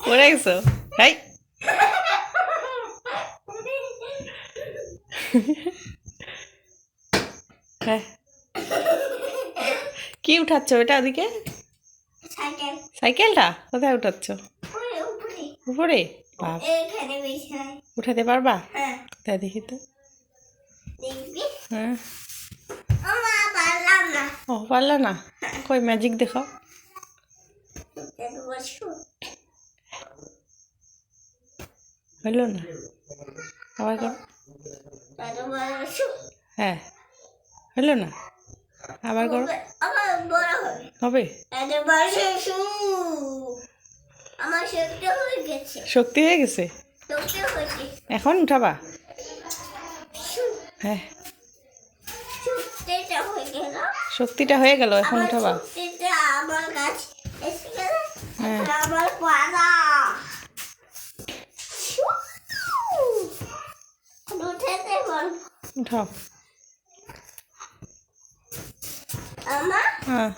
পড়ে গেছো হাই হ্যাঁ কি উঠাচ্ছ এটা ওদিকে সাইকেলটা কোথায় উঠাচ্ছ উপরে বাপ উঠাতে পারবা কোথায় দেখি তো হ্যাঁ ও পারলা না কই ম্যাজিক দেখাও হইল না আবার করো হ্যাঁ হইল না আবার করো হবে শক্তি হয়ে গেছে এখন উঠাবা হ্যাঁ শক্তিটা হয়ে গেল এখন উঠাবা হ্যাঁ উঠাও হ্যাঁ